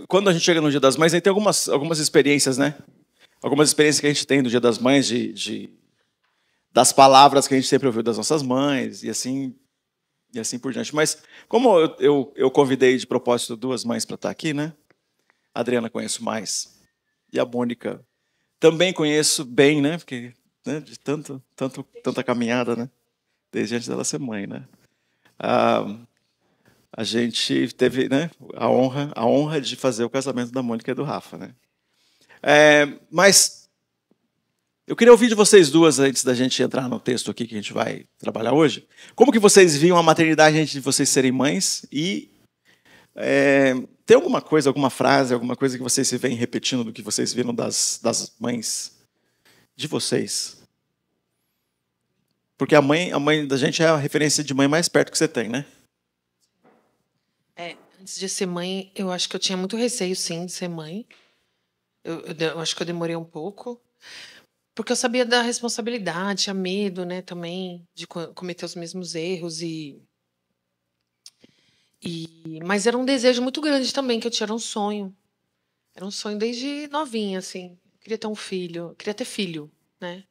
Quando a gente chega no Dia das Mães, aí tem algumas experiências, né? Algumas experiências que a gente tem do Dia das Mães, das palavras que a gente sempre ouviu das nossas mães, e assim por diante. Mas como eu convidei de propósito duas mães para estar aqui, né? A Adriana conheço mais, e a Mônica também conheço bem, né? Porque, né, de tanta caminhada, né? Desde antes dela ser mãe, né? A gente teve, né, a honra de fazer o casamento da Mônica e do Rafa, né? Mas eu queria ouvir de vocês duas, antes da gente entrar no texto aqui que a gente vai trabalhar hoje. Como que vocês viam a maternidade antes de vocês serem mães? E tem alguma coisa, alguma frase, alguma coisa que vocês se veem repetindo do que vocês viram das mães de vocês? Porque a mãe da gente é a referência de mãe mais perto que você tem, né? Antes de ser mãe, eu acho que eu tinha muito receio, sim, de ser mãe. Eu acho que eu demorei um pouco. Porque eu sabia da responsabilidade, tinha medo, né, também, de cometer os mesmos erros. Mas era um desejo muito grande também, que eu tinha, era um sonho. Era um sonho desde novinha, assim. Eu queria ter um filho, eu queria ter filho, né?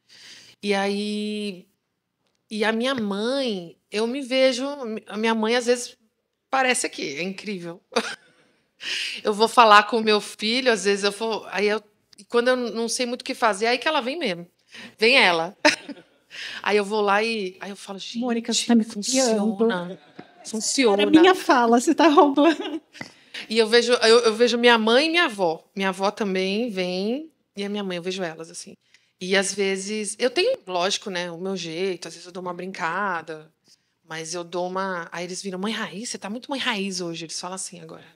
E aí... E a minha mãe, eu me vejo... A minha mãe, às vezes, parece aqui, é incrível. Eu vou falar com o meu filho, às vezes eu vou... E quando eu não sei muito o que fazer, é aí que ela vem mesmo. Vem ela. Aí eu vou lá aí eu falo, gente, Mônica, você tá me funciona. Funciona. Era minha fala, você tá roubando. E eu vejo minha mãe e minha avó. Minha avó também vem, e a minha mãe, eu vejo elas, assim. E às vezes, eu tenho, lógico, né, o meu jeito, às vezes eu dou uma brincada, mas eu dou uma... Aí eles viram, mãe raiz, você tá muito mãe raiz hoje. Eles falam assim agora.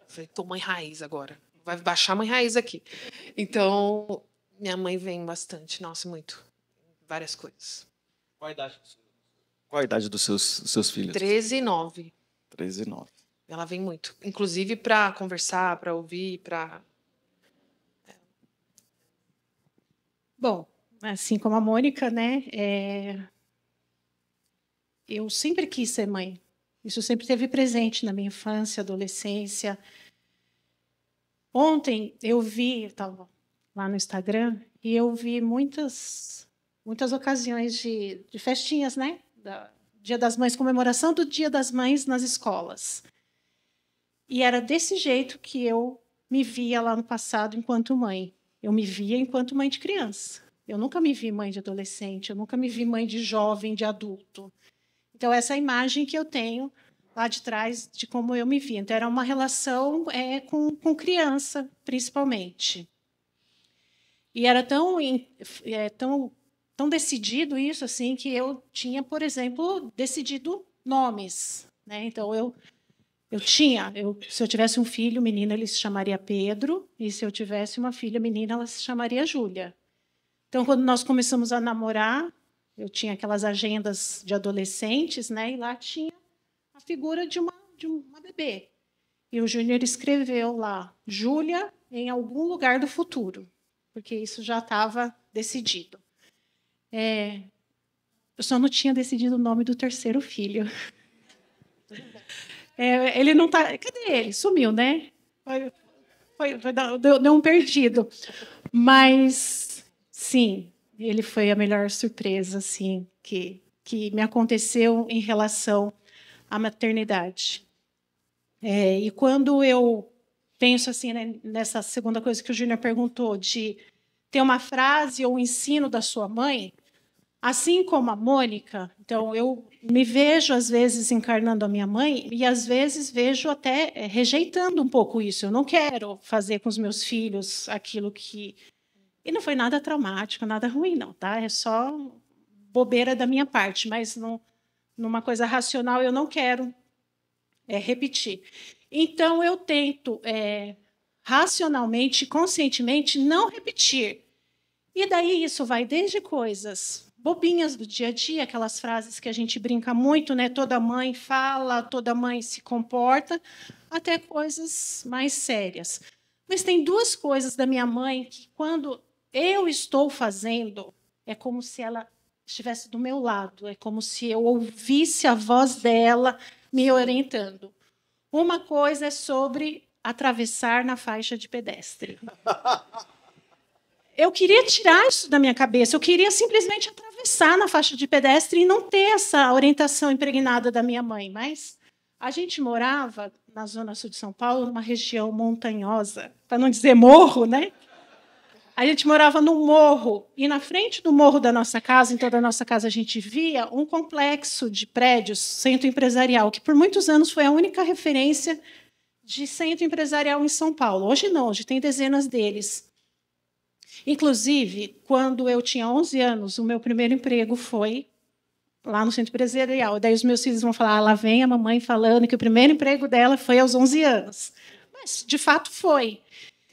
Eu falei, tô mãe raiz agora. Vai baixar mãe raiz aqui. Então, minha mãe vem bastante, nossa, muito. Várias coisas. Qual a idade dos seus filhos? 13 e 9. 13 e 9. Ela vem muito. Inclusive para conversar, para ouvir, para... Bom, assim como a Mônica, né? Eu sempre quis ser mãe. Isso sempre esteve presente na minha infância, adolescência. Ontem eu estava lá no Instagram, e eu vi muitas ocasiões de festinhas, né? Dia das Mães, comemoração do Dia das Mães nas escolas. E era desse jeito que eu me via lá no passado enquanto mãe. Eu me via enquanto mãe de criança. Eu nunca me vi mãe de adolescente, eu nunca me vi mãe de jovem, de adulto. Então, essa é a imagem que eu tenho lá de trás de como eu me via. Então, era uma relação com criança, principalmente. E era tão decidido isso, assim, que eu tinha, por exemplo, decidido nomes, né? Então, se eu tivesse um filho menino, ele se chamaria Pedro, e se eu tivesse uma filha menina, ela se chamaria Júlia. Então, quando nós começamos a namorar, eu tinha aquelas agendas de adolescentes, né? E lá tinha a figura de uma bebê. E o Júnior escreveu lá, Júlia em algum lugar do futuro, porque isso já estava decidido. Eu só não tinha decidido o nome do terceiro filho. Ele não está... Cadê ele? Sumiu, né? Deu um perdido. Mas, sim, ele foi a melhor surpresa, assim, que me aconteceu em relação à maternidade. E quando eu penso assim, né, nessa segunda coisa que o Júnior perguntou, de ter uma frase ou um ensino da sua mãe, assim como a Mônica, então eu me vejo, às vezes, encarnando a minha mãe e, às vezes, vejo até rejeitando um pouco isso. Eu não quero fazer com os meus filhos aquilo que... E não foi nada traumático, nada ruim, não, tá? É só bobeira da minha parte, mas numa coisa racional eu não quero repetir. Então, eu tento racionalmente, conscientemente, não repetir. E daí isso vai desde coisas bobinhas do dia a dia, aquelas frases que a gente brinca muito, né? Toda mãe fala, toda mãe se comporta, até coisas mais sérias. Mas tem duas coisas da minha mãe que, quando eu estou fazendo, é como se ela estivesse do meu lado, é como se eu ouvisse a voz dela me orientando. Uma coisa é sobre atravessar na faixa de pedestre. Eu queria tirar isso da minha cabeça, eu queria simplesmente atravessar na faixa de pedestre e não ter essa orientação impregnada da minha mãe. Mas a gente morava na zona sul de São Paulo, numa região montanhosa, para não dizer morro, né? A gente morava num morro, e na frente do morro da nossa casa, em toda a nossa casa, a gente via um complexo de prédios, centro empresarial, que por muitos anos foi a única referência de centro empresarial em São Paulo. Hoje não, hoje tem dezenas deles. Inclusive, quando eu tinha 11 anos, o meu primeiro emprego foi lá no centro empresarial. Daí os meus filhos vão falar, lá vem a mamãe falando que o primeiro emprego dela foi aos 11 anos. Mas, de fato, foi.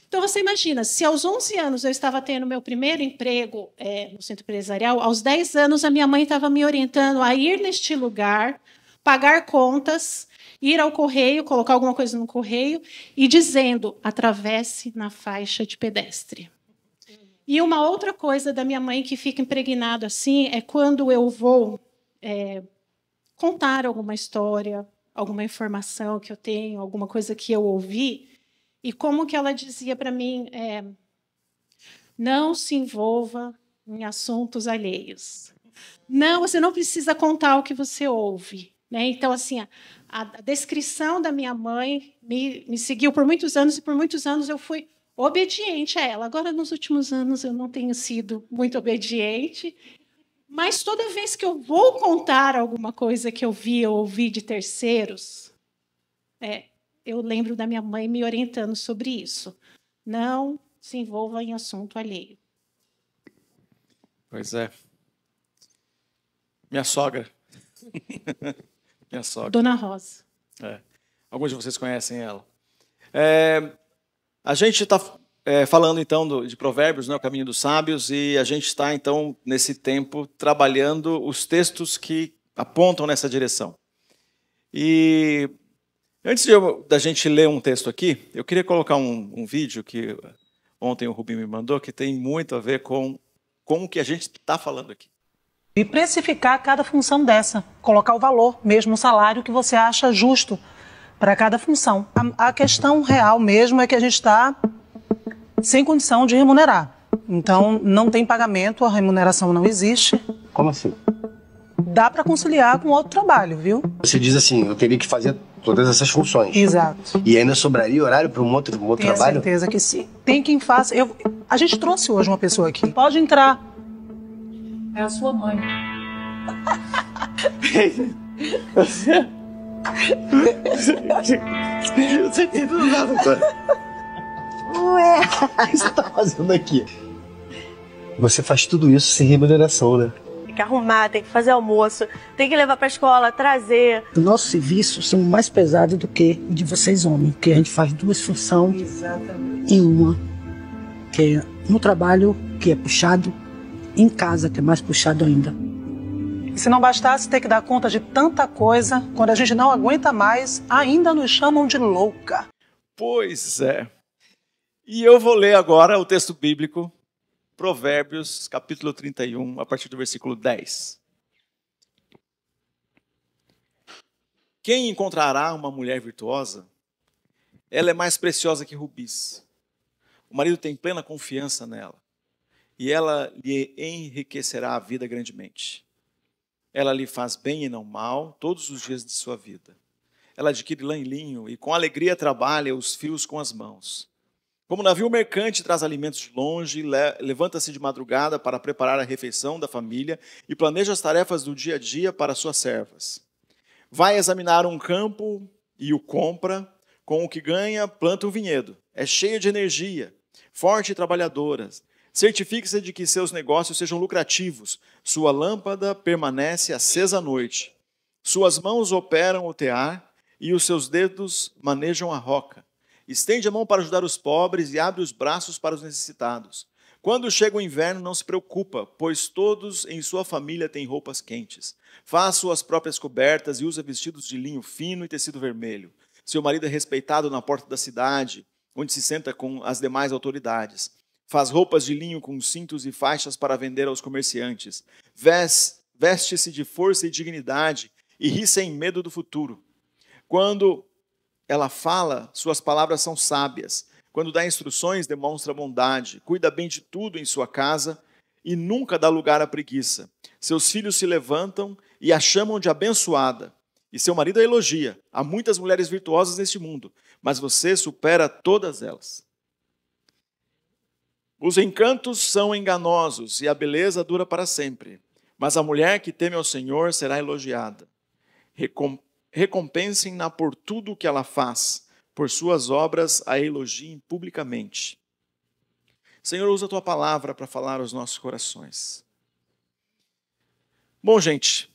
Então, você imagina, se aos 11 anos eu estava tendo meu primeiro emprego no centro empresarial, aos 10 anos a minha mãe estava me orientando a ir neste lugar, pagar contas, ir ao correio, colocar alguma coisa no correio e dizendo, atravesse na faixa de pedestre. E uma outra coisa da minha mãe que fica impregnado assim é quando eu vou contar alguma história, alguma informação que eu tenho, alguma coisa que eu ouvi, e como que ela dizia para mim, não se envolva em assuntos alheios. Não, você não precisa contar o que você ouve. Né? Então, assim, a descrição da minha mãe me seguiu por muitos anos, e por muitos anos eu fui obediente a ela. Agora, nos últimos anos, eu não tenho sido muito obediente, mas toda vez que eu vou contar alguma coisa que eu vi ou ouvi de terceiros, eu lembro da minha mãe me orientando sobre isso. Não se envolva em assunto alheio. Pois é. Minha sogra. Minha sogra. Dona Rosa. Alguns de vocês conhecem ela. A gente está falando, então, de Provérbios, né, o caminho dos sábios, e a gente está, então, nesse tempo, trabalhando os textos que apontam nessa direção. E antes da gente ler um texto aqui, eu queria colocar um vídeo que ontem o Rubinho me mandou, que tem muito a ver com o que a gente está falando aqui. E precificar cada função dessa, colocar o valor, mesmo o salário que você acha justo para cada função. A questão real mesmo é que a gente está sem condição de remunerar. Então, não tem pagamento, a remuneração não existe. Como assim? Dá para conciliar com outro trabalho, viu? Você diz assim, eu teria que fazer todas essas funções. Exato. E ainda sobraria horário para um outro trabalho? Tenho certeza que sim. Tem quem faça. A gente trouxe hoje uma pessoa aqui. Pode entrar. É a sua mãe. Você entendeu nada agora. Ué. O que você está fazendo aqui? Você faz tudo isso sem remuneração, né? Tem que arrumar, tem que fazer almoço, tem que levar para a escola, trazer. Os nossos serviços são mais pesados do que o de vocês homens, porque a gente faz duas funções. Exatamente. Em uma, que é no trabalho, que é puxado, em casa, que é mais puxado ainda. E se não bastasse ter que dar conta de tanta coisa, quando a gente não aguenta mais, ainda nos chamam de louca. Pois é. E eu vou ler agora o texto bíblico, Provérbios, capítulo 31, a partir do versículo 10. Quem encontrará uma mulher virtuosa? Ela é mais preciosa que rubis. O marido tem plena confiança nela, e ela lhe enriquecerá a vida grandemente. Ela lhe faz bem e não mal todos os dias de sua vida. Ela adquire lã e linho, e com alegria trabalha os fios com as mãos. Como navio mercante traz alimentos de longe, levanta-se de madrugada para preparar a refeição da família e planeja as tarefas do dia a dia para suas servas. Vai examinar um campo e o compra, com o que ganha planta um vinhedo. É cheia de energia, forte e trabalhadora. Certifique-se de que seus negócios sejam lucrativos. Sua lâmpada permanece acesa à noite. Suas mãos operam o tear e os seus dedos manejam a roca. Estende a mão para ajudar os pobres e abre os braços para os necessitados. Quando chega o inverno, não se preocupa, pois todos em sua família têm roupas quentes. Faz suas próprias cobertas e usa vestidos de linho fino e tecido vermelho. Seu marido é respeitado na porta da cidade, onde se senta com as demais autoridades. Faz roupas de linho com cintos e faixas para vender aos comerciantes. Veste-se de força e dignidade e ri sem medo do futuro. Quando ela fala, suas palavras são sábias. Quando dá instruções, demonstra bondade. Cuida bem de tudo em sua casa e nunca dá lugar à preguiça. Seus filhos se levantam e a chamam de abençoada. E seu marido a elogia. Há muitas mulheres virtuosas neste mundo, mas você supera todas elas. Os encantos são enganosos e a beleza dura para sempre. Mas a mulher que teme ao Senhor será elogiada. Recompensem-na por tudo o que ela faz. Por suas obras a elogiem publicamente. Senhor, usa a tua palavra para falar aos nossos corações. Bom, gente,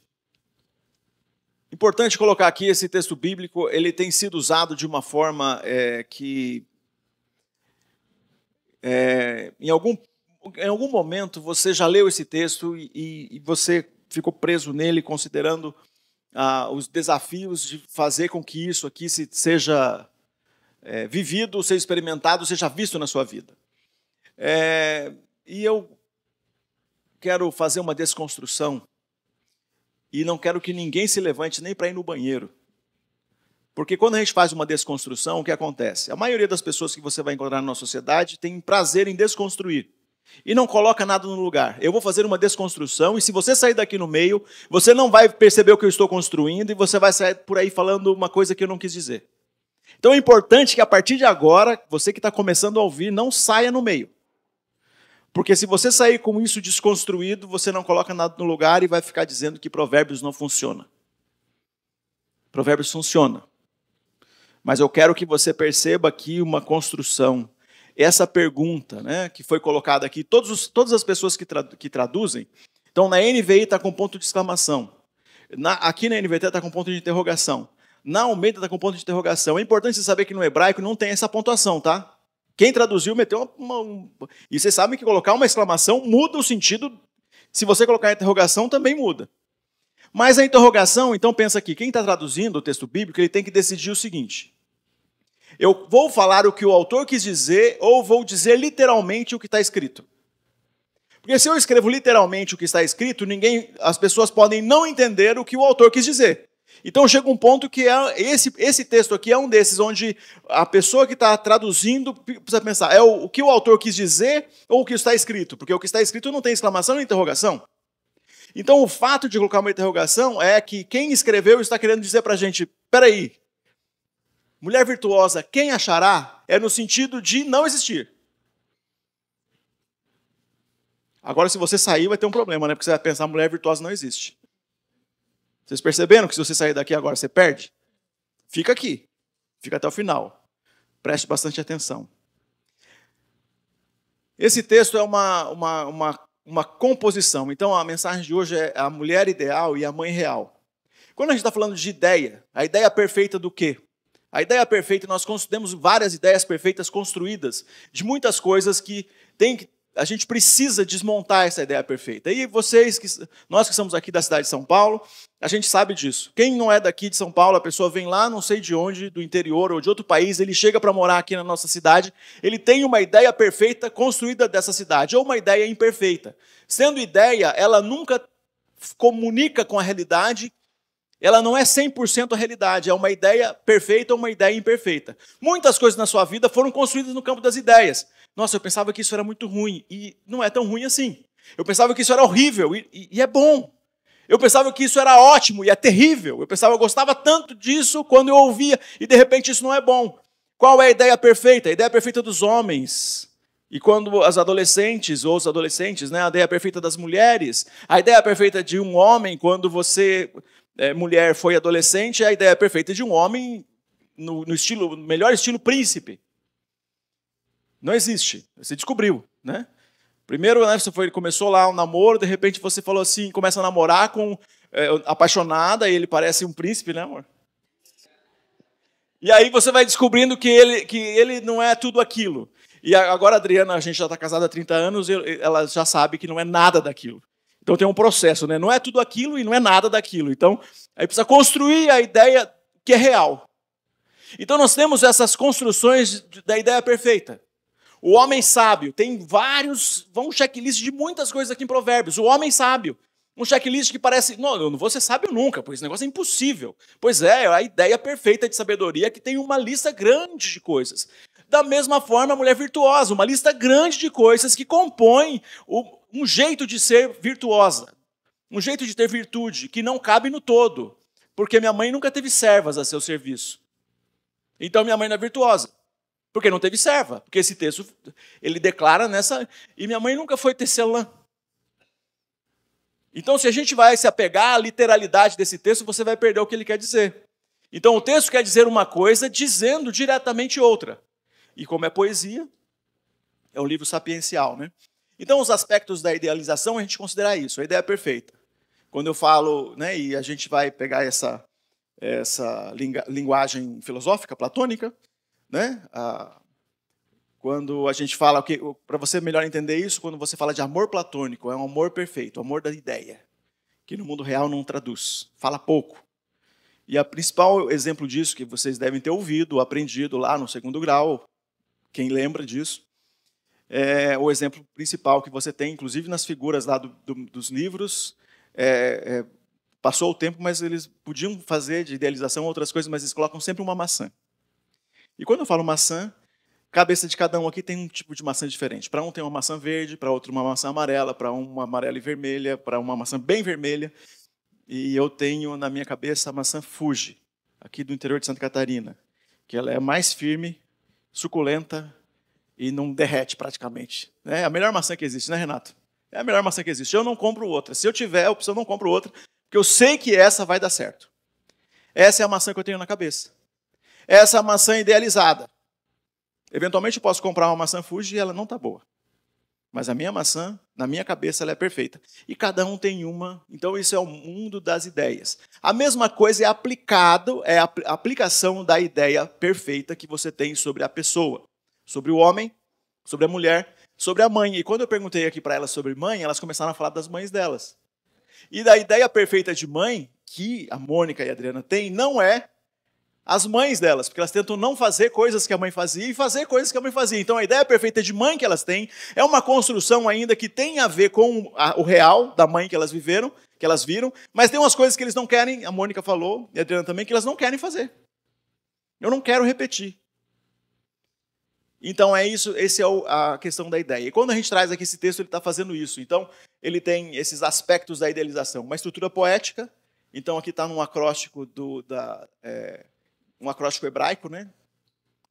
importante colocar aqui esse texto bíblico, ele tem sido usado de uma forma que em algum momento você já leu esse texto e você ficou preso nele considerando os desafios de fazer com que isso aqui seja vivido, seja experimentado, seja visto na sua vida. E eu quero fazer uma desconstrução e não quero que ninguém se levante nem para ir no banheiro. Porque quando a gente faz uma desconstrução, o que acontece? A maioria das pessoas que você vai encontrar na nossa sociedade tem prazer em desconstruir. E não coloca nada no lugar. Eu vou fazer uma desconstrução e se você sair daqui no meio, você não vai perceber o que eu estou construindo e você vai sair por aí falando uma coisa que eu não quis dizer. Então é importante que a partir de agora, você que está começando a ouvir, não saia no meio. Porque se você sair com isso desconstruído, você não coloca nada no lugar e vai ficar dizendo que Provérbios não funciona. Provérbios funciona. Mas eu quero que você perceba aqui uma construção. Essa pergunta, né, que foi colocada aqui, todas as pessoas que traduzem, então na NVI está com ponto de exclamação. Aqui na NVT está com ponto de interrogação. Na Almeida está com ponto de interrogação. É importante você saber que no hebraico não tem essa pontuação, tá? Quem traduziu meteu E vocês sabem que colocar uma exclamação muda o sentido. Se você colocar a interrogação, também muda. Mas a interrogação, então pensa aqui, quem está traduzindo o texto bíblico, ele tem que decidir o seguinte. Eu vou falar o que o autor quis dizer ou vou dizer literalmente o que está escrito? Porque se eu escrevo literalmente o que está escrito, as pessoas podem não entender o que o autor quis dizer. Então chega um ponto que esse texto aqui é um desses, onde a pessoa que está traduzindo precisa pensar, o que o autor quis dizer ou o que está escrito? Porque o que está escrito não tem exclamação nem interrogação. Então o fato de colocar uma interrogação é que quem escreveu está querendo dizer para a gente, peraí, mulher virtuosa, quem achará? É no sentido de não existir. Agora se você sair vai ter um problema, né? Porque você vai pensar, mulher virtuosa não existe. Vocês perceberam que se você sair daqui agora, você perde? Fica aqui. Fica até o final. Preste bastante atenção. Esse texto é uma composição. Então, a mensagem de hoje é a mulher ideal e a mãe real. Quando a gente está falando de ideia, a ideia perfeita do quê? A ideia perfeita, nós temos várias ideias perfeitas construídas de muitas coisas que a gente precisa desmontar essa ideia perfeita. E nós que estamos aqui da cidade de São Paulo, a gente sabe disso. Quem não é daqui de São Paulo, a pessoa vem lá, não sei de onde, do interior ou de outro país, ele chega para morar aqui na nossa cidade, ele tem uma ideia perfeita construída dessa cidade, ou uma ideia imperfeita. Sendo ideia, ela nunca comunica com a realidade, ela não é 100% a realidade, é uma ideia perfeita ou uma ideia imperfeita. Muitas coisas na sua vida foram construídas no campo das ideias. Nossa, eu pensava que isso era muito ruim, e não é tão ruim assim. Eu pensava que isso era horrível, e é bom. Eu pensava que isso era ótimo, e é terrível. Eu gostava tanto disso quando eu ouvia, e de repente isso não é bom. Qual é a ideia perfeita? A ideia perfeita dos homens. E quando as adolescentes, ou os adolescentes, né, a ideia perfeita das mulheres. A ideia perfeita de um homem, quando você, mulher, foi adolescente, é a ideia perfeita de um homem no melhor estilo príncipe. Não existe. Você descobriu, né? Primeiro, né, você começou lá um namoro, de repente você falou assim, começa a namorar com apaixonada, e ele parece um príncipe, né, amor? E aí você vai descobrindo que ele não é tudo aquilo. E agora a Adriana, a gente já está casada há 30 anos, ela já sabe que não é nada daquilo. Então tem um processo, né? Não é tudo aquilo e não é nada daquilo. Então, aí precisa construir a ideia que é real. Então nós temos essas construções da ideia perfeita. O homem sábio, tem um checklist de muitas coisas aqui em Provérbios. O homem sábio, Um checklist que parece, não, eu não vou ser sábio nunca, pois esse negócio é impossível. Pois é a ideia perfeita de sabedoria que tem uma lista grande de coisas. Da mesma forma, a mulher virtuosa, uma lista grande de coisas que compõem um jeito de ser virtuosa, um jeito de ter virtude, que não cabe no todo, porque minha mãe nunca teve servas a seu serviço. Então minha mãe não é virtuosa, porque não teve serva, porque esse texto ele declara nessa, e minha mãe nunca foi tecelã. Então, se a gente vai se apegar à literalidade desse texto, você vai perder o que ele quer dizer. Então, o texto quer dizer uma coisa, dizendo diretamente outra. E como é poesia, é um livro sapiencial, né? Então, os aspectos da idealização, a gente considera isso, a ideia perfeita. Quando eu falo, né, e a gente vai pegar essa linguagem filosófica, platônica, né? Quando a gente fala, para você melhor entender isso, quando você fala de amor platônico, é um amor perfeito, o amor da ideia, que no mundo real não traduz, fala pouco. E o principal exemplo disso, que vocês devem ter ouvido, aprendido lá no 2º grau, quem lembra disso, é o exemplo principal que você tem, inclusive nas figuras lá dos livros. Passou o tempo, mas eles podiam fazer de idealização outras coisas, mas eles colocam sempre uma maçã. E quando eu falo maçã, a cabeça de cada um aqui tem um tipo de maçã diferente. Para um tem uma maçã verde, para outro uma maçã amarela, para um uma amarela e vermelha, para uma maçã bem vermelha. E eu tenho na minha cabeça a maçã Fuji, aqui do interior de Santa Catarina, que ela é mais firme, suculenta e não derrete praticamente. É a melhor maçã que existe, né, Renato? É a melhor maçã que existe. Eu não compro outra. Se eu tiver a opção, eu não compro outra, porque eu sei que essa vai dar certo. Essa é a maçã que eu tenho na cabeça. Essa é a maçã idealizada. Eventualmente eu posso comprar uma maçã Fuji e ela não está boa. Mas a minha maçã, na minha cabeça, ela é perfeita. E cada um tem uma. Então isso é o mundo das ideias. A mesma coisa é a aplicação da ideia perfeita que você tem sobre a pessoa. Sobre o homem, sobre a mulher, sobre a mãe. E quando eu perguntei aqui para elas sobre mãe, elas começaram a falar das mães delas. E da ideia perfeita de mãe, que a Mônica e a Adriana têm, não é as mães delas, porque elas tentam não fazer coisas que a mãe fazia e fazer coisas que a mãe fazia. Então, a ideia perfeita de mãe que elas têm é uma construção ainda que tem a ver com o real da mãe que elas viveram, que elas viram, mas tem umas coisas que eles não querem, a Mônica falou, e a Adriana também, que elas não querem fazer. Eu não quero repetir. Então, é isso, essa é a questão da ideia. E quando a gente traz aqui esse texto, ele está fazendo isso. Então, ele tem esses aspectos da idealização. Uma estrutura poética, então aqui está num acróstico um acróstico hebraico, né?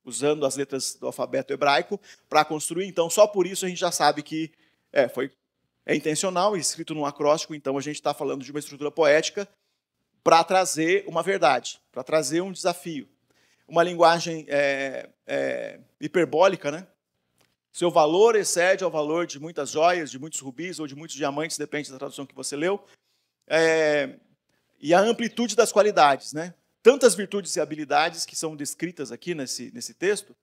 Usando as letras do alfabeto hebraico para construir. Então, só por isso a gente já sabe que é intencional, escrito num acróstico. Então, a gente está falando de uma estrutura poética para trazer uma verdade, para trazer um desafio. Uma linguagem hiperbólica, né? Seu valor excede ao valor de muitas joias, de muitos rubis ou de muitos diamantes, depende da tradução que você leu. E a amplitude das qualidades, né? Tantas virtudes e habilidades que são descritas aqui nesse texto,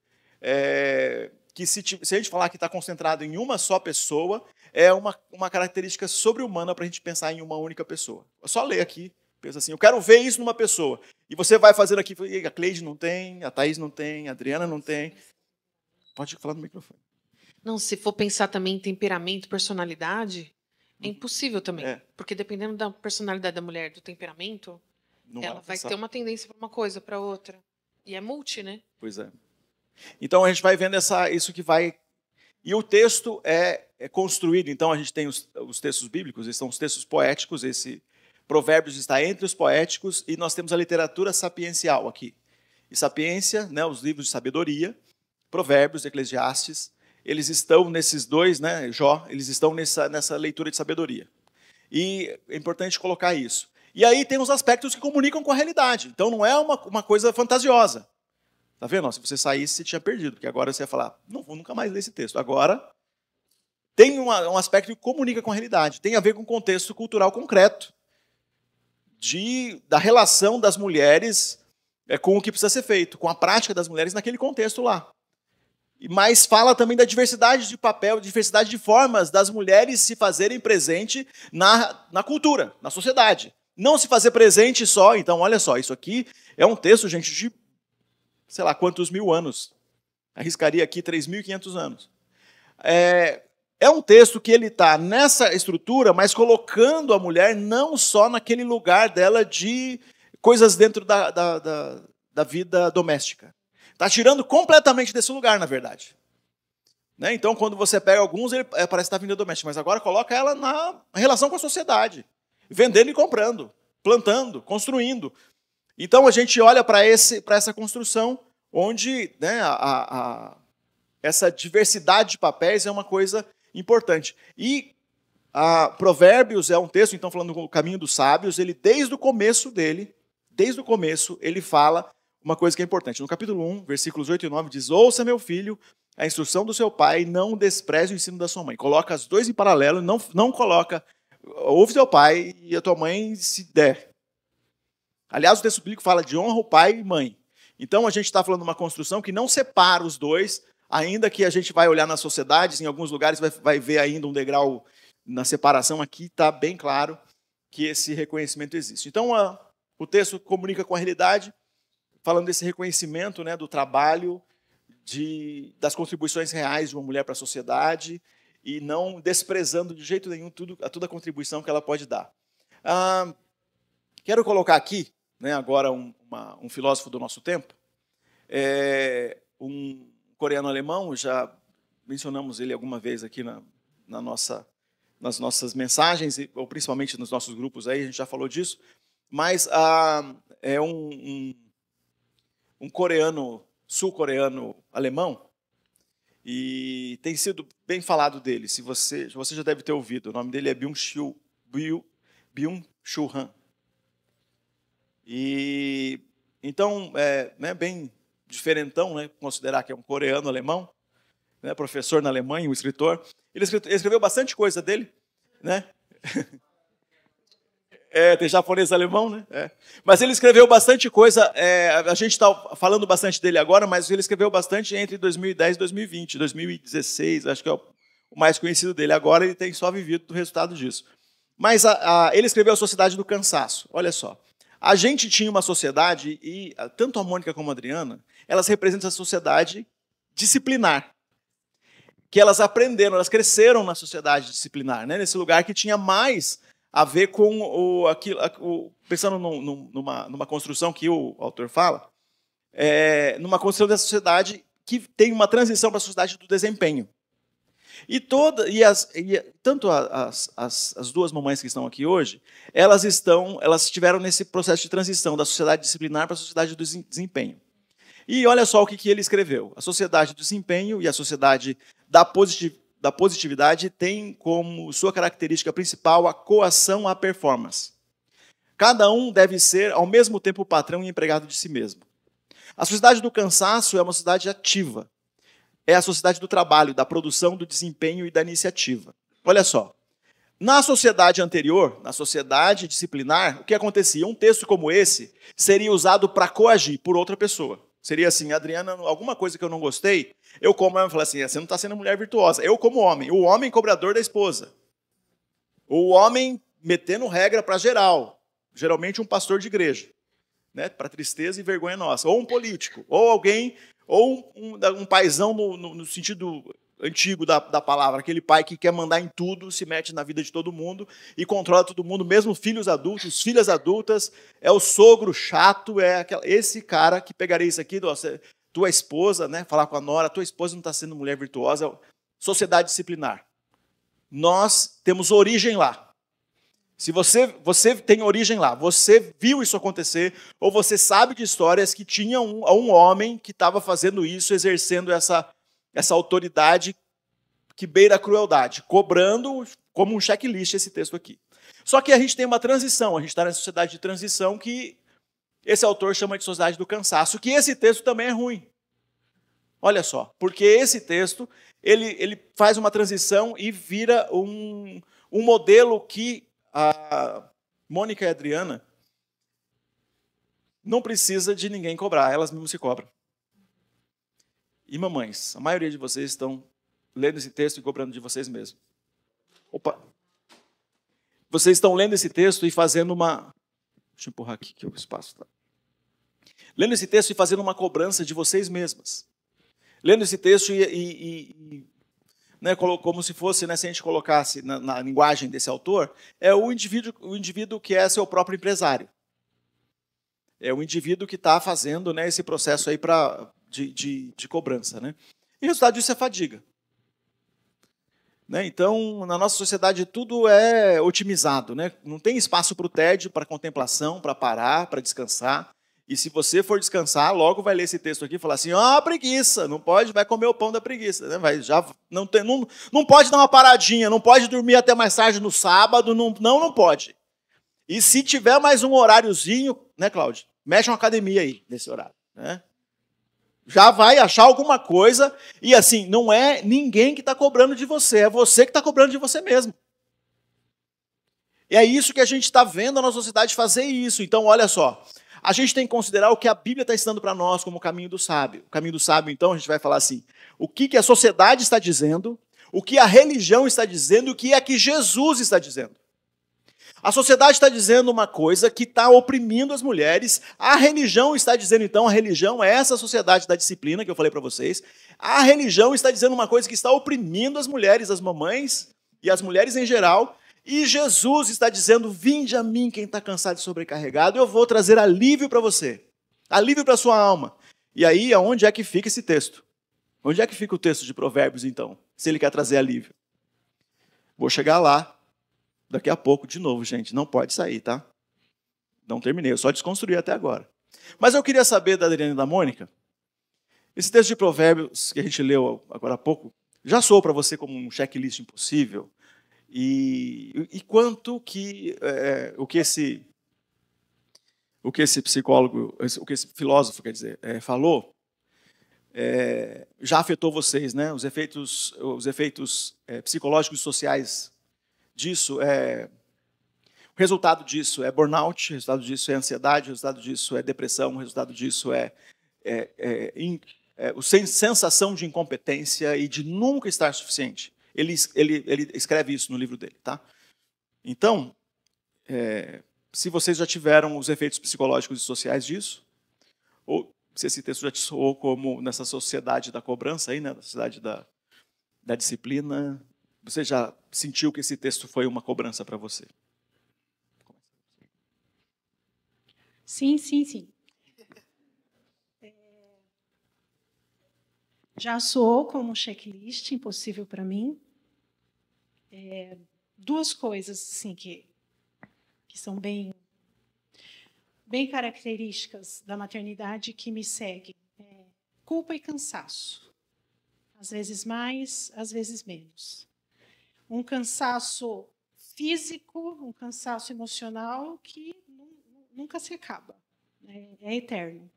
que se a gente falar que está concentrado em uma só pessoa, é uma característica sobre-humana para a gente pensar em uma única pessoa. É só ler aqui, pensa assim, eu quero ver isso numa pessoa. E você vai fazendo aqui, a Cleide não tem, a Thaís não tem, a Adriana não tem. Pode falar no microfone. Não, se for pensar também em temperamento, personalidade, é impossível também. Porque dependendo da personalidade da mulher, do temperamento, ela vai ter uma tendência para uma coisa, para outra. E é multi, né? Pois é. Então, a gente vai vendo isso que vai... E o texto é construído. Então, a gente tem os textos bíblicos, esses são os textos poéticos, esse Provérbios está entre os poéticos, e nós temos a literatura sapiencial aqui. E sapiência, né, os livros de sabedoria, Provérbios, Eclesiastes, eles estão nesses dois, né, Jó, eles estão nessa leitura de sabedoria. E é importante colocar isso. E aí tem os aspectos que comunicam com a realidade. Então não é uma coisa fantasiosa. Tá vendo? Se você saísse, você tinha perdido, porque agora você ia falar, não vou nunca mais ler esse texto. Agora tem um aspecto que comunica com a realidade. Tem a ver com o contexto cultural concreto da relação das mulheres com o que precisa ser feito, com a prática das mulheres naquele contexto lá. Mas fala também da diversidade de papel, diversidade de formas das mulheres se fazerem presente na cultura, na sociedade. Não se fazer presente só, então, olha só, isso aqui é um texto, gente, de, sei lá, quantos mil anos. Arriscaria aqui 3.500 anos. é um texto que ele está nessa estrutura, mas colocando a mulher não só naquele lugar dela de coisas dentro da vida doméstica. Está tirando completamente desse lugar, na verdade. Né? Então, quando você pega alguns, ele parece estar vida doméstica, mas agora coloca ela na relação com a sociedade, vendendo e comprando, plantando, construindo. Então, a gente olha para essa construção onde, né, essa diversidade de papéis é uma coisa importante. E Provérbios é um texto, então, falando do caminho dos sábios, ele, desde o começo, ele fala uma coisa que é importante. No capítulo 1, versículos 8 e 9, diz: ouça, meu filho, a instrução do seu pai, não despreze o ensino da sua mãe. Coloca as dois em paralelo, não coloca, ouve teu pai e a tua mãe se der. Aliás, o texto bíblico fala de honra o pai e mãe. Então, a gente está falando de uma construção que não separa os dois, ainda que a gente vai olhar nas sociedades, em alguns lugares vai ver ainda um degrau na separação. Aqui está bem claro que esse reconhecimento existe. Então, o texto comunica com a realidade, falando desse reconhecimento, né, do trabalho, das contribuições reais de uma mulher para a sociedade, e não desprezando de jeito nenhum toda a contribuição que ela pode dar. Quero colocar aqui, né, agora um filósofo do nosso tempo, um coreano-alemão, já mencionamos ele alguma vez aqui nas nossas mensagens, ou principalmente nos nossos grupos, aí, a gente já falou disso, mas é um coreano, sul-coreano alemão, e tem sido bem falado dele. Se você já deve ter ouvido, o nome dele é Byung-Chul Han. E então né, bem diferentão, né, considerar que é um coreano alemão, né, professor na Alemanha, um escritor. Ele escreveu bastante coisa dele, né? Tem japonês alemão, né? Mas ele escreveu bastante coisa. A gente está falando bastante dele agora, mas ele escreveu bastante entre 2010 e 2020, 2016, acho que é o mais conhecido dele. Agora ele tem só vivido do resultado disso. Mas ele escreveu A Sociedade do Cansaço. Olha só. A gente tinha uma sociedade, e tanto a Mônica como a Adriana, elas representam a sociedade disciplinar. Que elas aprenderam, elas cresceram na sociedade disciplinar, né? Nesse lugar que tinha mais a ver com pensando numa construção que o autor fala, numa construção da sociedade que tem uma transição para a sociedade do desempenho. Tanto as duas mamães que estão aqui hoje, elas estiveram nesse processo de transição da sociedade disciplinar para a sociedade do desempenho. E olha só o que ele escreveu. A sociedade do desempenho e a sociedade da positividade tem como sua característica principal a coação à performance. Cada um deve ser, ao mesmo tempo, patrão e empregado de si mesmo. A sociedade do cansaço é uma sociedade ativa. É a sociedade do trabalho, da produção, do desempenho e da iniciativa. Olha só. Na sociedade anterior, na sociedade disciplinar, o que acontecia? Um texto como esse seria usado para coagir por outra pessoa. Seria assim: Adriana, alguma coisa que eu não gostei, eu como ela, falo assim, você não está sendo mulher virtuosa. Eu como homem, o homem cobrador da esposa. O homem metendo regra para geral, geralmente um pastor de igreja, né, para tristeza e vergonha nossa. Ou um político, ou alguém, ou um paizão no sentido antigo da palavra, aquele pai que quer mandar em tudo, se mete na vida de todo mundo e controla todo mundo, mesmo filhos adultos, filhas adultas, é o sogro chato, esse cara que pegaria isso aqui, tua esposa, né, falar com a nora, tua esposa não está sendo mulher virtuosa, sociedade disciplinar. Nós temos origem lá. Se você tem origem lá, você viu isso acontecer, ou você sabe de histórias que tinha um homem que estava fazendo isso, exercendo essa autoridade que beira a crueldade, cobrando como um checklist esse texto aqui. Só que a gente tem uma transição, a gente está na sociedade de transição que esse autor chama de sociedade do cansaço, que esse texto também é ruim. Olha só, porque esse texto ele faz uma transição e vira um modelo que a Mônica e a Adriana não precisa de ninguém cobrar, elas mesmas se cobram. E mamães, a maioria de vocês estão lendo esse texto e cobrando de vocês mesmos. Opa! Vocês estão lendo esse texto e fazendo uma... Deixa eu empurrar aqui que o espaço está... Lendo esse texto e fazendo uma cobrança de vocês mesmas. Lendo esse texto e né, como se fosse, né, se a gente colocasse na linguagem desse autor, é o indivíduo que é seu próprio empresário. É o indivíduo que está fazendo, né, esse processo aí de cobrança. Né? E o resultado disso é fadiga. Né? Então, na nossa sociedade, tudo é otimizado. Né? Não tem espaço para o tédio, para contemplação, para parar, para descansar. E se você for descansar, logo vai ler esse texto aqui e falar assim, preguiça, não pode, vai comer o pão da preguiça. Né? Não pode dar uma paradinha, não pode dormir até mais tarde no sábado, não pode. E se tiver mais um horáriozinho, né, Cláudio? Mexe uma academia aí, nesse horário. Né? Já vai achar alguma coisa, e assim, não é ninguém que está cobrando de você, é você que está cobrando de você mesmo. E é isso que a gente está vendo a nossa sociedade fazer isso. Então, olha só, a gente tem que considerar o que a Bíblia está ensinando para nós como o caminho do sábio. O caminho do sábio, então, a gente vai falar assim, o que a sociedade está dizendo, o que a religião está dizendo, o que é que Jesus está dizendo. A sociedade está dizendo uma coisa que está oprimindo as mulheres. A religião está dizendo, então, a religião é essa sociedade da disciplina que eu falei para vocês. A religião está dizendo uma coisa que está oprimindo as mulheres, as mamães e as mulheres em geral. E Jesus está dizendo, vinde a mim quem está cansado e sobrecarregado, eu vou trazer alívio para você. Alívio para a sua alma. E aí, aonde é que fica esse texto? Onde é que fica o texto de Provérbios, então? Se ele quer trazer alívio. Vou chegar lá. Daqui a pouco, de novo, gente, não pode sair, tá? Não terminei, eu só desconstruí até agora. Mas eu queria saber da Adriana e da Mônica, esse texto de Provérbios que a gente leu agora há pouco, já soou para você como um checklist impossível? E quanto que o que esse psicólogo, o que esse filósofo, quer dizer, falou, já afetou vocês, né? Os efeitos psicológicos e sociais disso o resultado disso é burnout, o resultado disso é ansiedade, o resultado disso é depressão, o resultado disso é sensação de incompetência e de nunca estar suficiente. Ele escreve isso no livro dele, tá? Então, se vocês já tiveram os efeitos psicológicos e sociais disso, ou se esse texto já te soou como nessa sociedade da cobrança aí, né, na sociedade da disciplina, você já sentiu que esse texto foi uma cobrança para você? Sim. Já soou como um checklist impossível para mim. Duas coisas assim, que são bem características da maternidade que me seguem. Culpa e cansaço. Às vezes mais, às vezes menos. Um cansaço físico, um cansaço emocional que nunca se acaba, né? É eterno.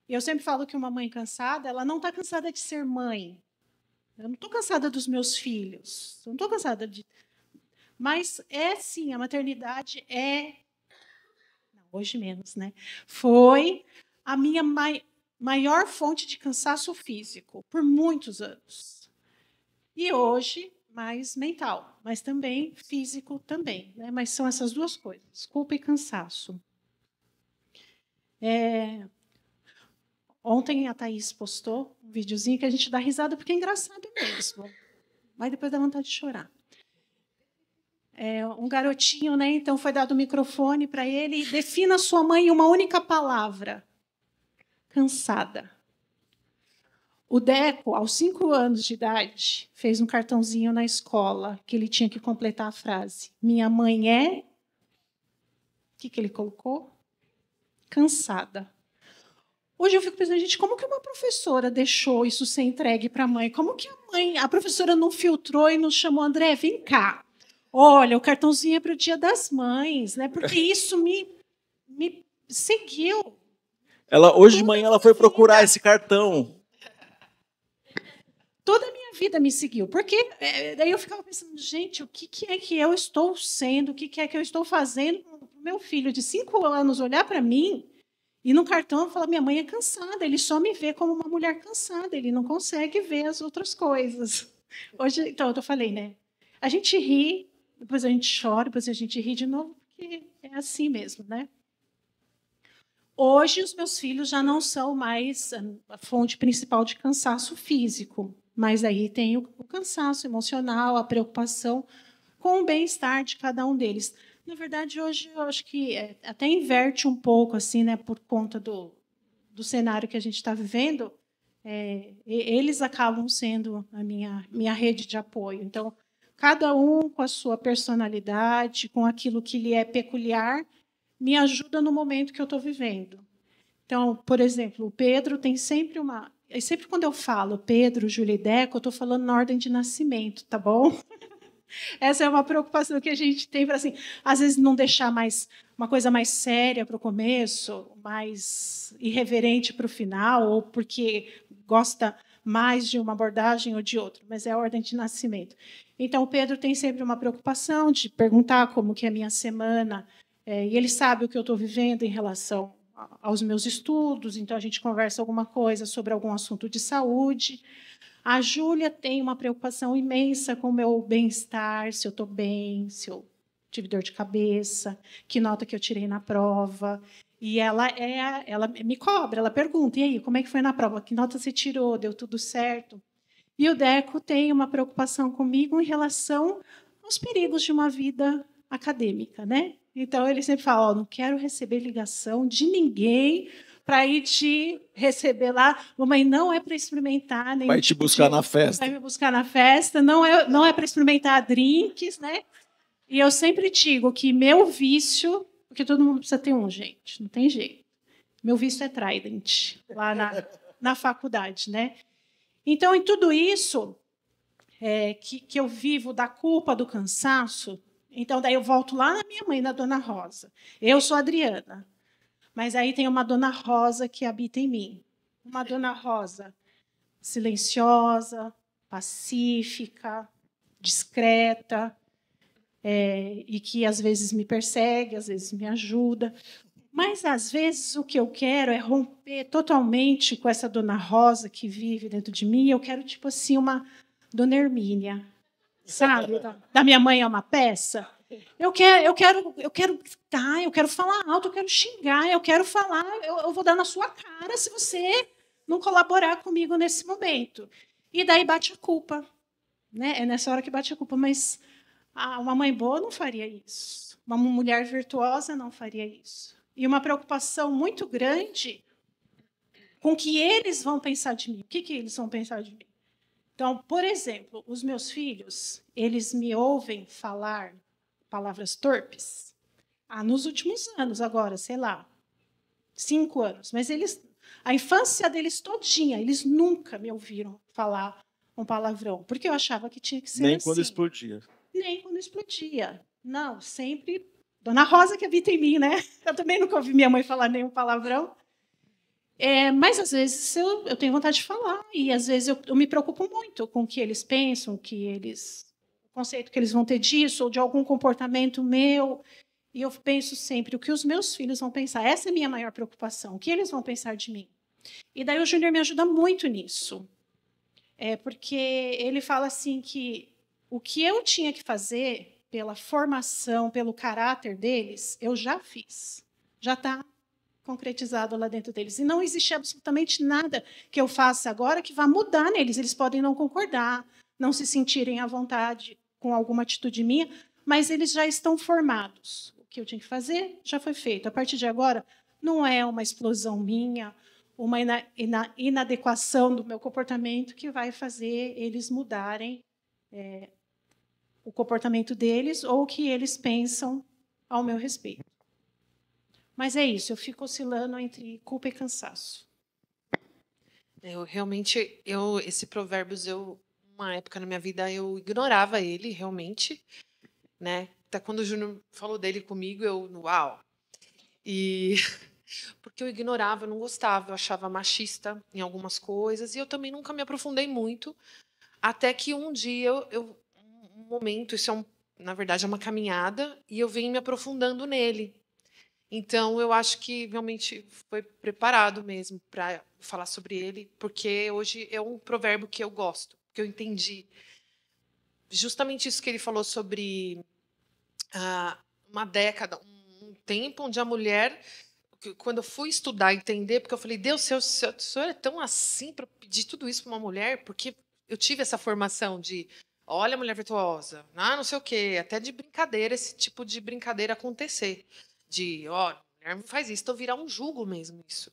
Eu sempre falo que uma mãe cansada, ela não está cansada de ser mãe. Eu não estou cansada dos meus filhos, eu não estou cansada de... Mas sim, a maternidade não, hoje menos, né? Foi a minha maior fonte de cansaço físico por muitos anos. E hoje... mais mental, mas também físico também, né? Mas são essas duas coisas, culpa e cansaço. Ontem a Thaís postou um videozinho que a gente dá risada porque é engraçado mesmo, mas depois dá vontade de chorar. Um garotinho, né? Então foi dado o microfone para ele, defina sua mãe em uma única palavra: cansada. O Deco, aos 5 anos de idade, fez um cartãozinho na escola que ele tinha que completar a frase. Minha mãe é... O que ele colocou? Cansada. Hoje eu fico pensando, gente, como que uma professora deixou isso ser entregue para a mãe? Como que a professora não filtrou e não chamou, André, vem cá. Olha, o cartãozinho é para o Dia das Mães, né? Porque isso me seguiu. Hoje de manhã ela foi procurar esse cartão. Toda a minha vida me seguiu. Porque daí eu ficava pensando, gente, o que é que eu estou sendo? O que é que eu estou fazendo para o meu filho de 5 anos olhar para mim e no cartão falar, minha mãe é cansada, ele só me vê como uma mulher cansada, ele não consegue ver as outras coisas. Hoje, então, eu falei, né? A gente ri, depois a gente chora, depois a gente ri de novo, porque é assim mesmo, né? Hoje, os meus filhos já não são mais a fonte principal de cansaço físico. Mas aí tem o cansaço emocional, a preocupação com o bem-estar de cada um deles. Na verdade, hoje eu acho que até inverte um pouco, assim, né, por conta do cenário que a gente está vivendo. Eles acabam sendo a minha rede de apoio. Então, cada um com a sua personalidade, com aquilo que lhe é peculiar, me ajuda no momento que eu estou vivendo. Então, por exemplo, o Pedro tem sempre uma... Sempre quando eu falo Pedro, Júlia e Deco, eu estou falando na ordem de nascimento, tá bom? Essa é uma preocupação que a gente tem para, assim, às vezes não deixar mais uma coisa mais séria para o começo, mais irreverente para o final, ou porque gosta mais de uma abordagem ou de outra, mas é a ordem de nascimento. Então, o Pedro tem sempre uma preocupação de perguntar como que é a minha semana, e ele sabe o que eu estou vivendo em relação aos meus estudos, então a gente conversa alguma coisa sobre algum assunto de saúde. A Júlia tem uma preocupação imensa com o meu bem-estar, se eu estou bem, se eu tive dor de cabeça, que nota que eu tirei na prova. E ela me cobra, ela pergunta, e aí, como é que foi na prova? Que nota você tirou? Deu tudo certo? E o Deco tem uma preocupação comigo em relação aos perigos de uma vida acadêmica, né? Então, ele sempre fala, não quero receber ligação de ninguém para ir te receber lá. Mamãe, não é para experimentar. Nem vai te buscar na festa. Vai me buscar na festa. Não é para experimentar drinks, né? E eu sempre digo que meu vício... Porque todo mundo precisa ter um, gente. Não tem jeito. Meu vício é Trident, lá na faculdade, né? Então, em tudo isso que eu vivo da culpa, do cansaço, então, daí eu volto lá na minha mãe, na Dona Rosa. Eu sou Adriana. Mas aí tem uma Dona Rosa que habita em mim. Uma Dona Rosa silenciosa, pacífica, discreta, e que às vezes me persegue, às vezes me ajuda. Mas, às vezes, o que eu quero é romper totalmente com essa Dona Rosa que vive dentro de mim. Eu quero, tipo assim, uma Dona Hermínia, sabe? Da minha mãe é uma peça. Eu quero gritar, eu quero falar alto, eu quero xingar, eu quero falar, eu vou dar na sua cara se você não colaborar comigo nesse momento. E daí bate a culpa, né? É nessa hora que bate a culpa, mas uma mãe boa não faria isso. Uma mulher virtuosa não faria isso. E uma preocupação muito grande com o que eles vão pensar de mim. O que eles vão pensar de mim? Então, por exemplo, os meus filhos, eles me ouvem falar palavras torpes nos últimos anos, agora, sei lá, 5 anos. Mas a infância deles todinha, eles nunca me ouviram falar um palavrão, porque eu achava que tinha que ser Nem assim. quando explodia. Nem quando explodia. Não, sempre Dona Rosa que habita em mim, né? Eu também nunca ouvi minha mãe falar nenhum palavrão. Mas, às vezes, eu tenho vontade de falar. E, às vezes, eu me preocupo muito com o que eles pensam, o conceito que eles vão ter disso, ou de algum comportamento meu. E eu penso sempre o que os meus filhos vão pensar. Essa é a minha maior preocupação. O que eles vão pensar de mim? E daí o Júnior me ajuda muito nisso. Porque ele fala assim que o que eu tinha que fazer pela formação, pelo caráter deles, eu já fiz. Já está concretizado lá dentro deles. E não existe absolutamente nada que eu faça agora que vá mudar neles. Eles podem não concordar, não se sentirem à vontade com alguma atitude minha, mas eles já estão formados. O que eu tinha que fazer já foi feito. A partir de agora, não é uma explosão minha, uma inadequação do meu comportamento que vai fazer eles mudarem o comportamento deles ou o que eles pensam ao meu respeito. Mas é isso, eu fico oscilando entre culpa e cansaço. Esse Provérbios, uma época na minha vida, eu ignorava ele, realmente, né? Até quando o Júnior falou dele comigo, uau! Porque eu ignorava, eu não gostava, eu achava machista em algumas coisas, e eu também nunca me aprofundei muito, até que um dia, um momento, isso na verdade é uma caminhada, e eu venho me aprofundando nele. Então, eu acho que realmente foi preparado mesmo para falar sobre ele, porque hoje é um provérbio que eu gosto, que eu entendi. Justamente isso que ele falou sobre uma década, um tempo onde a mulher, quando eu fui estudar, entender, porque eu falei, Deus, o senhor é tão assim para pedir tudo isso para uma mulher, porque eu tive essa formação de, olha a mulher virtuosa, não sei o quê, até de brincadeira, esse tipo de brincadeira acontecer. De, ó, mulher não faz isso, então virar um jugo mesmo isso.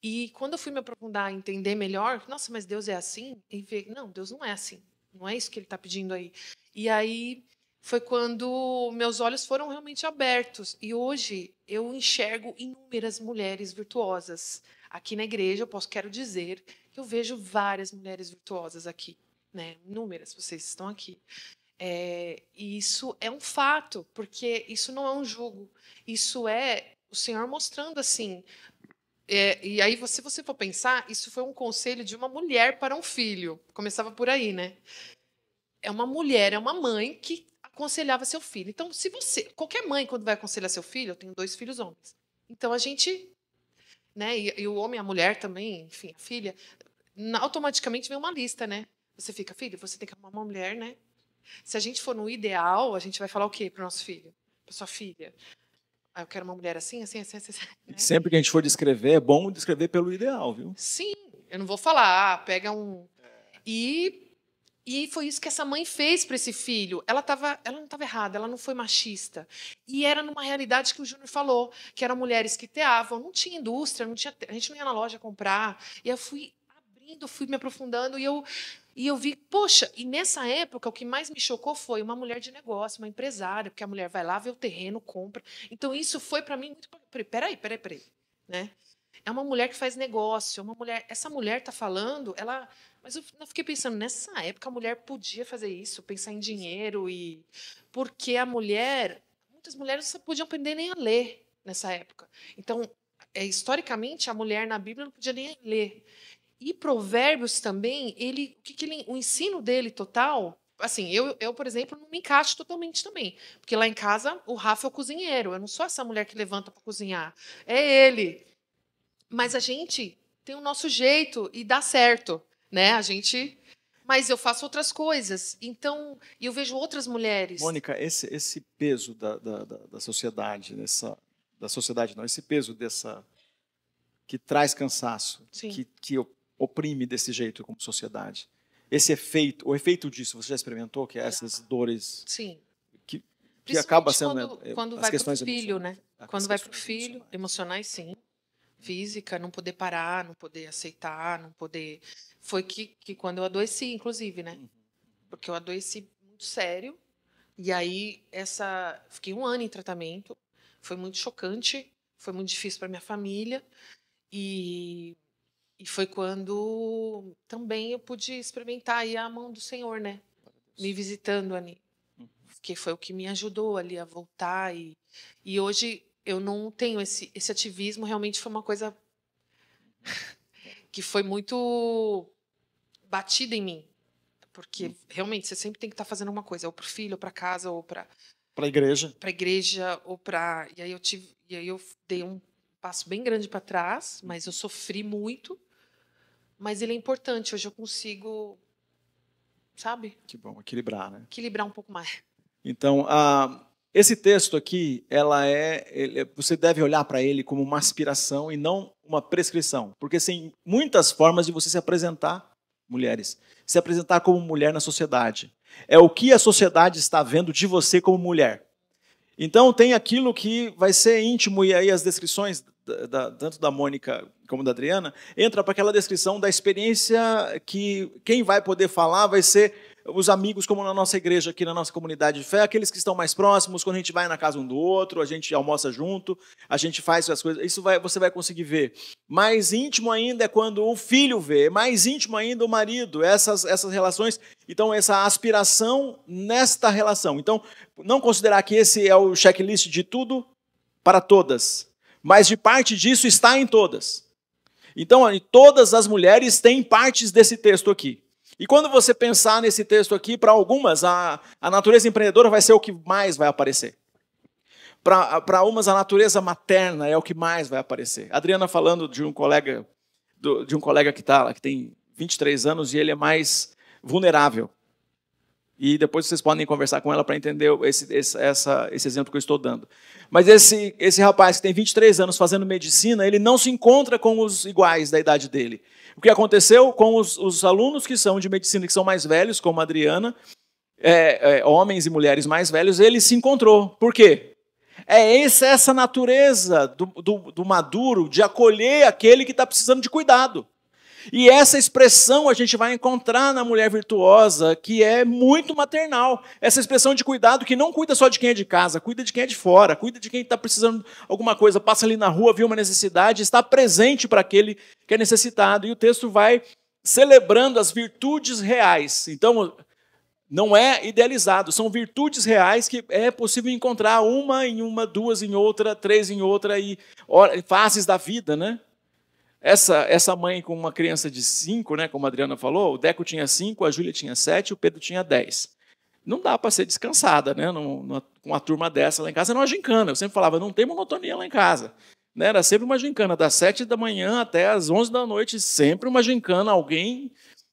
E quando eu fui me aprofundar, entender melhor, nossa, mas Deus é assim? E ver, não, Deus não é assim. Não é isso que ele está pedindo aí. E aí foi quando meus olhos foram realmente abertos. E hoje eu enxergo inúmeras mulheres virtuosas. Aqui na igreja, quero dizer que eu vejo várias mulheres virtuosas aqui. Né? Inúmeras, vocês estão aqui. E isso é um fato, porque isso não é um jugo. Isso é o Senhor mostrando assim. E aí, se você for pensar, isso foi um conselho de uma mulher para um filho. Começava por aí, né? É uma mulher, é uma mãe que aconselhava seu filho. Então, se você... Qualquer mãe, quando vai aconselhar seu filho, eu tenho 2 filhos homens. Então, a gente... Né, e o homem, a mulher também, enfim, a filha... Automaticamente vem uma lista, né? Você fica, filho, você tem que arrumar uma mulher, né? Se a gente for no ideal, a gente vai falar o quê para o nosso filho? Para sua filha? Eu quero uma mulher assim, assim, assim, assim. Né? Sempre que a gente for descrever, é bom descrever pelo ideal, viu? Sim, eu não vou falar, pega um... E foi isso que essa mãe fez para esse filho. Ela não estava errada, ela não foi machista. E era numa realidade que o Júnior falou, que eram mulheres que teavam, não tinha indústria, a gente não ia na loja comprar. E eu fui abrindo, fui me aprofundando, e eu vi, poxa, e nessa época o que mais me chocou foi uma mulher de negócio, uma empresária, porque a mulher vai lá, vê o terreno, compra. Então isso foi para mim muito... Peraí. Né? É uma mulher que faz negócio, essa mulher está falando, mas eu fiquei pensando, nessa época a mulher podia fazer isso, pensar em dinheiro, porque muitas mulheres não podiam aprender nem a ler nessa época. Então, historicamente, a mulher na Bíblia não podia nem ler. E Provérbios também, o ensino dele total, assim, eu, por exemplo, não me encaixo totalmente também, porque lá em casa o Rafa é o cozinheiro, eu não sou essa mulher que levanta para cozinhar, é ele. Mas a gente tem o nosso jeito e dá certo, né? Mas eu faço outras coisas, então, e eu vejo outras mulheres. Mônica, esse peso da sociedade, da sociedade não, esse peso que traz cansaço, que oprime desse jeito como sociedade. O efeito disso, você já experimentou, que é essas dores? Sim. Que acaba sendo quando vai para o filho, né? Quando vai para o filho, emocionais, sim. Física, não poder parar, não poder aceitar, não poder... Foi que quando eu adoeci, inclusive, né? Porque eu adoeci muito sério. E aí, fiquei 1 ano em tratamento. Foi muito chocante, foi muito difícil para minha família. E foi quando também eu pude experimentar aí a mão do Senhor, né? Me visitando ali. Que foi o que me ajudou ali a voltar. E hoje eu não tenho esse ativismo, realmente foi uma coisa que foi muito batida em mim. Porque realmente você sempre tem que estar fazendo uma coisa, ou para o filho, ou para casa, ou para a igreja. Para a igreja, ou para... E aí eu dei um passo bem grande para trás, mas eu sofri muito. Mas ele é importante, hoje eu consigo, sabe? Que bom, equilibrar, né? Equilibrar um pouco mais. Então, esse texto aqui, você deve olhar para ele como uma aspiração e não uma prescrição. Porque tem muitas formas de você se apresentar, mulheres, se apresentar como mulher na sociedade. É o que a sociedade está vendo de você como mulher. Então, tem aquilo que vai ser íntimo, e aí as descrições, tanto da Mônica como da Adriana, entra para aquela descrição da experiência que quem vai poder falar vai ser os amigos, como na nossa igreja, aqui na nossa comunidade de fé, aqueles que estão mais próximos, quando a gente vai na casa um do outro, a gente almoça junto, a gente faz as coisas, você vai conseguir ver. Mais íntimo ainda é quando o filho vê, mais íntimo ainda o marido, essas relações. Então, essa aspiração nesta relação. Então, não considerar que esse é o checklist de tudo para todas, mas de parte disso está em todas. Então, todas as mulheres têm partes desse texto aqui. E quando você pensar nesse texto aqui, para algumas, a natureza empreendedora vai ser o que mais vai aparecer. Para umas, a natureza materna é o que mais vai aparecer. A Adriana falando de um colega que tem 23 anos e ele é mais vulnerável. E depois vocês podem conversar com ela para entender esse exemplo que eu estou dando. Mas esse rapaz que tem 23 anos fazendo medicina, ele não se encontra com os iguais da idade dele. O que aconteceu com os alunos que são de medicina, que são mais velhos, como a Adriana, homens e mulheres mais velhos, ele se encontrou. Por quê? É essa natureza do maduro de acolher aquele que está precisando de cuidado. E essa expressão a gente vai encontrar na mulher virtuosa, que é muito maternal. Essa expressão de cuidado que não cuida só de quem é de casa, cuida de quem é de fora, cuida de quem está precisando de alguma coisa, passa ali na rua, viu uma necessidade, está presente para aquele que é necessitado. E o texto vai celebrando as virtudes reais. Então, não é idealizado, são virtudes reais que é possível encontrar uma em uma, duas em outra, três em outra, e fases da vida, né? Essa mãe com uma criança de 5, né, como a Adriana falou, o Deco tinha 5, a Júlia tinha 7, o Pedro tinha 10. Não dá para ser descansada, né, com uma turma dessa lá em casa, era uma gincana. Eu sempre falava, não tem monotonia lá em casa. Né, era sempre uma gincana, das 7 da manhã até as 11 da noite, sempre uma gincana, alguém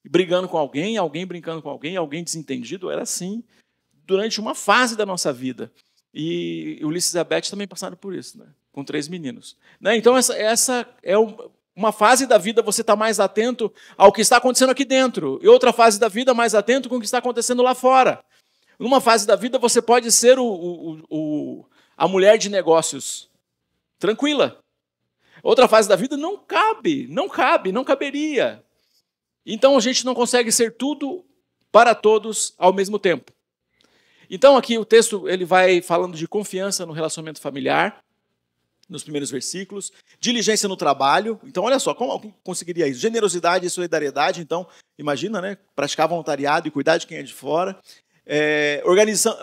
brigando com alguém brincando com alguém desentendido, era assim, durante uma fase da nossa vida. E Ulisses e a Beth também passaram por isso, né, com 3 meninos. Né, então, essa é uma fase da vida você está mais atento ao que está acontecendo aqui dentro. E outra fase da vida mais atento com o que está acontecendo lá fora. Numa fase da vida você pode ser a mulher de negócios tranquila. Outra fase da vida não caberia. Então a gente não consegue ser tudo para todos ao mesmo tempo. Então aqui o texto ele vai falando de confiança no relacionamento familiar, nos primeiros versículos, diligência no trabalho. Então, olha só, como alguém conseguiria isso? Generosidade e solidariedade, então, imagina, né? Praticar voluntariado e cuidar de quem é de fora.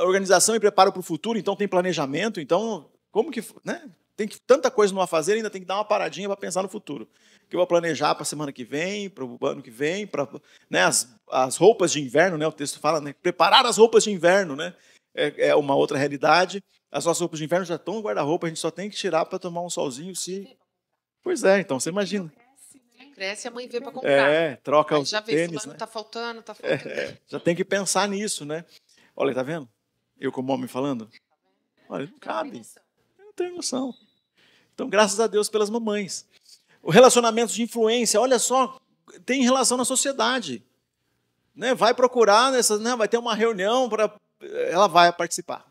Organização e preparo para o futuro, então tem planejamento. Então, como que, né? Tem tanta coisa no a fazer, ainda tem que dar uma paradinha para pensar no futuro. Que eu vou planejar para a semana que vem, para o ano que vem, para, né, as roupas de inverno, né? O texto fala, né? Preparar as roupas de inverno, né? É uma outra realidade. As nossas roupas de inverno já estão no guarda-roupa, a gente só tem que tirar para tomar um solzinho. Pois é, então, você imagina. Cresce, a mãe vê para comprar. Troca os já vê, tênis, fulano, né? tá faltando. Já tem que pensar nisso, né? Olha, tá vendo? Eu como homem falando. Olha, não cabe. Eu não tenho noção. Então, graças a Deus pelas mamães. O relacionamento de influência, olha só, tem relação na sociedade. Né? Vai procurar, né? Vai ter uma reunião, ela vai participar.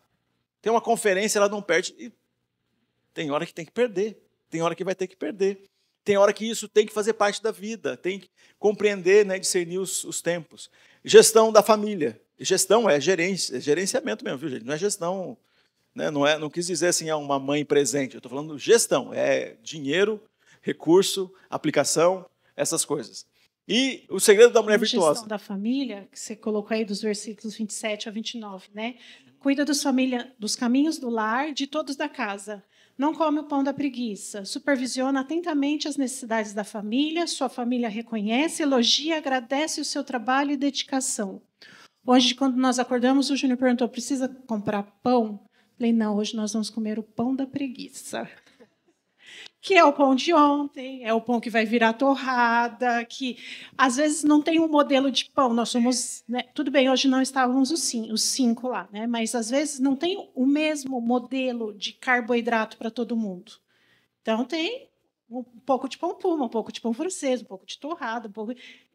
Tem uma conferência, ela não perde. E tem hora que tem que perder. Tem hora que vai ter que perder. Tem hora que isso tem que fazer parte da vida. Tem que compreender, né, discernir os tempos. Gestão da família. Gestão é gerenciamento mesmo, viu, gente? Não é gestão, né, não quis dizer assim, uma mãe presente. Eu estou falando gestão. É dinheiro, recurso, aplicação, essas coisas. E o segredo da mulher virtuosa. Gestão da família, que você colocou aí dos versículos 27 a 29, né? Cuida dos caminhos do lar, de todos da casa. Não come o pão da preguiça. Supervisiona atentamente as necessidades da família. Sua família reconhece, elogia, agradece o seu trabalho e dedicação. Hoje, quando nós acordamos, o Júnior perguntou, precisa comprar pão? Falei, não, hoje nós vamos comer o pão da preguiça. Que é o pão de ontem, é o pão que vai virar torrada, que às vezes não tem um modelo de pão. Nós somos, né, tudo bem, hoje não estávamos os 5 lá, né, mas às vezes não tem o mesmo modelo de carboidrato para todo mundo. Então tem um pouco de pão puma, um pouco de pão francês, um pouco de torrada,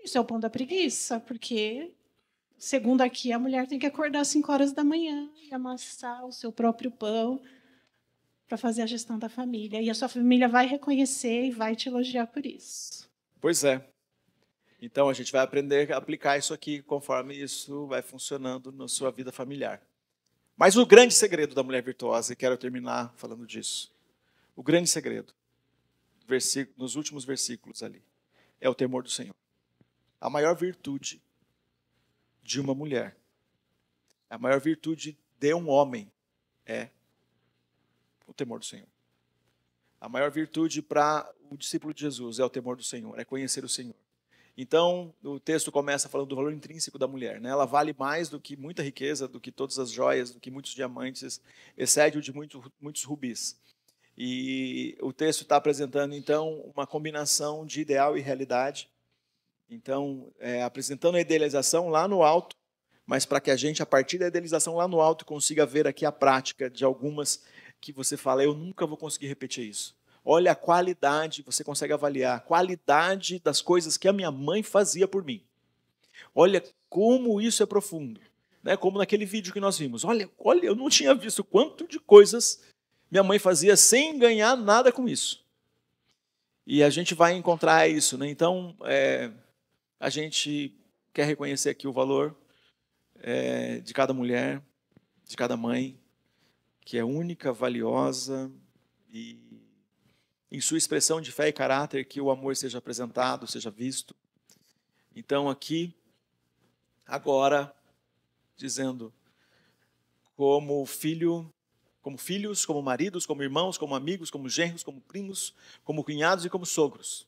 Isso é o pão da preguiça, porque, segundo aqui, a mulher tem que acordar às 5 horas da manhã e amassar o seu próprio pão para fazer a gestão da família. E a sua família vai reconhecer e vai te elogiar por isso. Pois é. Então, a gente vai aprender a aplicar isso aqui conforme isso vai funcionando na sua vida familiar. Mas o grande segredo da mulher virtuosa, e quero terminar falando disso, o grande segredo, nos últimos versículos ali, é o temor do Senhor. A maior virtude de uma mulher, a maior virtude de um homem é o temor do Senhor. A maior virtude para o discípulo de Jesus é o temor do Senhor, é conhecer o Senhor. Então, o texto começa falando do valor intrínseco da mulher, né? Ela vale mais do que muita riqueza, do que todas as joias, do que muitos diamantes, excede o de muitos rubis. E o texto está apresentando, então, uma combinação de ideal e realidade. Então, apresentando a idealização lá no alto, mas para que a gente, a partir da idealização lá no alto, consiga ver aqui a prática de algumas que você fala, eu nunca vou conseguir repetir isso. Olha a qualidade, você consegue avaliar a qualidade das coisas que a minha mãe fazia por mim. Olha como isso é profundo. Né? Como naquele vídeo que nós vimos. Olha, eu não tinha visto quanto de coisas minha mãe fazia sem ganhar nada com isso. E a gente vai encontrar isso. Né? Então, a gente quer reconhecer aqui o valor de cada mulher, de cada mãe, que é única, valiosa e em sua expressão de fé e caráter, que o amor seja apresentado, seja visto. Então, aqui, agora, dizendo, como filhos, como maridos, como irmãos, como amigos, como genros, como primos, como cunhados e como sogros.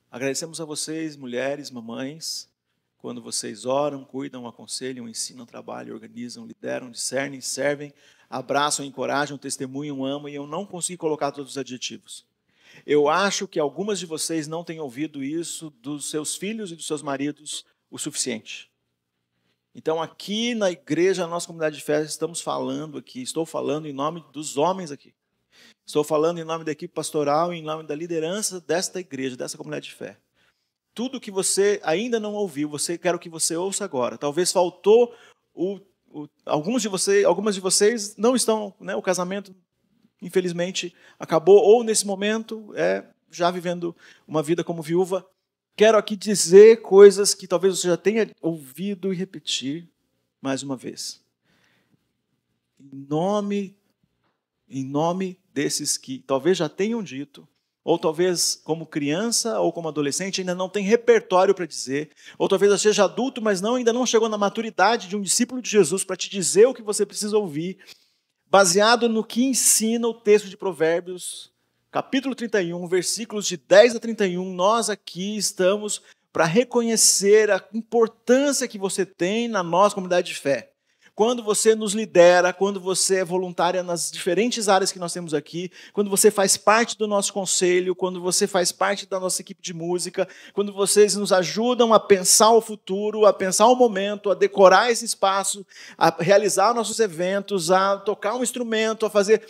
Agradecemos a vocês, mulheres, mamães, quando vocês oram, cuidam, aconselham, ensinam, trabalham, organizam, lideram, discernem, servem, abraçam, encorajam, testemunham, amam, e eu não consegui colocar todos os adjetivos. Eu acho que algumas de vocês não têm ouvido isso dos seus filhos e dos seus maridos o suficiente. Então, aqui na igreja, na nossa comunidade de fé, estamos falando aqui, estou falando em nome dos homens aqui. Estou falando em nome da equipe pastoral, em nome da liderança desta igreja, dessa comunidade de fé. Tudo que você ainda não ouviu, quero que você ouça agora. Talvez faltou, algumas de vocês não estão, né, o casamento, infelizmente, acabou, ou nesse momento, já vivendo uma vida como viúva. Quero aqui dizer coisas que talvez você já tenha ouvido e repetir mais uma vez. Em nome desses que talvez já tenham dito, ou talvez como criança ou como adolescente ainda não tem repertório para dizer, ou talvez já seja adulto, mas ainda não chegou na maturidade de um discípulo de Jesus para te dizer o que você precisa ouvir, baseado no que ensina o texto de Provérbios, capítulo 31, versículos de 10 a 31, nós aqui estamos para reconhecer a importância que você tem na nossa comunidade de fé. Quando você nos lidera, quando você é voluntária nas diferentes áreas que nós temos aqui, quando você faz parte do nosso conselho, quando você faz parte da nossa equipe de música, quando vocês nos ajudam a pensar o futuro, a pensar o momento, a decorar esse espaço, a realizar nossos eventos, a tocar um instrumento, a fazer...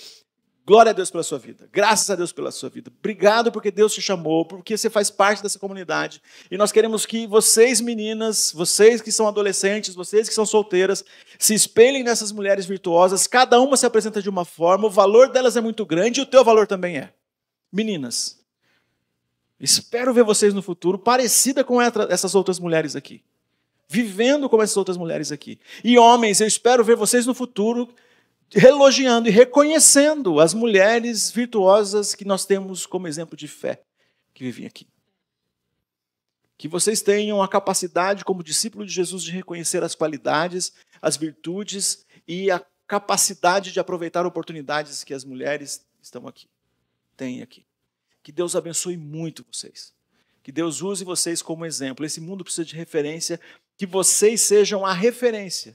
Glória a Deus pela sua vida. Graças a Deus pela sua vida. Obrigado porque Deus te chamou, porque você faz parte dessa comunidade. E nós queremos que vocês, meninas, vocês que são adolescentes, vocês que são solteiras, se espelhem nessas mulheres virtuosas. Cada uma se apresenta de uma forma, o valor delas é muito grande e o teu valor também é. Meninas, espero ver vocês no futuro parecida com essas outras mulheres aqui. Vivendo como essas outras mulheres aqui. E homens, eu espero ver vocês no futuro elogiando e reconhecendo as mulheres virtuosas que nós temos como exemplo de fé que vivem aqui. Que vocês tenham a capacidade, como discípulo de Jesus, de reconhecer as qualidades, as virtudes e a capacidade de aproveitar oportunidades que as mulheres estão aqui, têm aqui. Que Deus abençoe muito vocês. Que Deus use vocês como exemplo. Esse mundo precisa de referência, que vocês sejam a referência,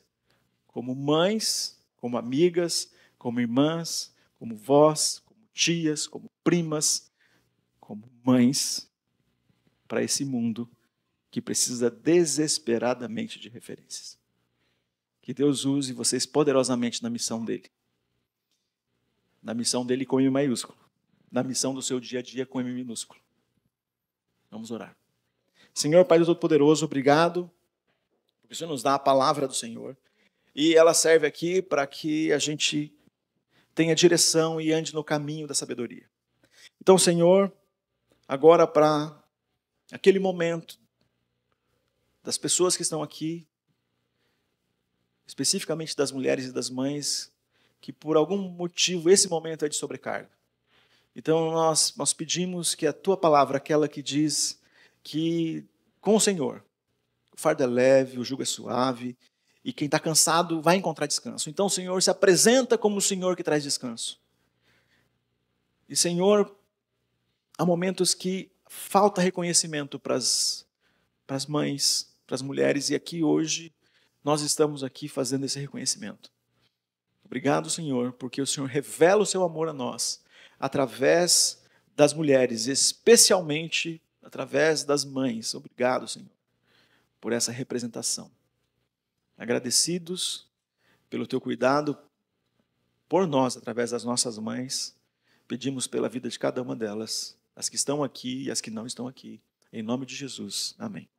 como mães, como amigas, como irmãs, como vós, como tias, como primas, como mães, para esse mundo que precisa desesperadamente de referências. Que Deus use vocês poderosamente na missão dele. Na missão dele com M maiúsculo. Na missão do seu dia a dia com M minúsculo. Vamos orar. Senhor, Pai do Todo-Poderoso, obrigado, porque o Senhor nos dá a palavra do Senhor. E ela serve aqui para que a gente tenha direção e ande no caminho da sabedoria. Então, Senhor, agora para aquele momento das pessoas que estão aqui, especificamente das mulheres e das mães, que por algum motivo esse momento é de sobrecarga. Então, nós pedimos que a Tua palavra, aquela que diz que com o Senhor, o fardo é leve, o jugo é suave, e quem está cansado vai encontrar descanso. Então o Senhor se apresenta como o Senhor que traz descanso. E Senhor, há momentos que falta reconhecimento para as mães, para as mulheres, e aqui hoje nós estamos aqui fazendo esse reconhecimento. Obrigado, Senhor, porque o Senhor revela o seu amor a nós, através das mulheres, especialmente através das mães. Obrigado, Senhor. por essa representação. Agradecidos pelo teu cuidado por nós, através das nossas mães, pedimos pela vida de cada uma delas, as que estão aqui e as que não estão aqui. Em nome de Jesus. Amém.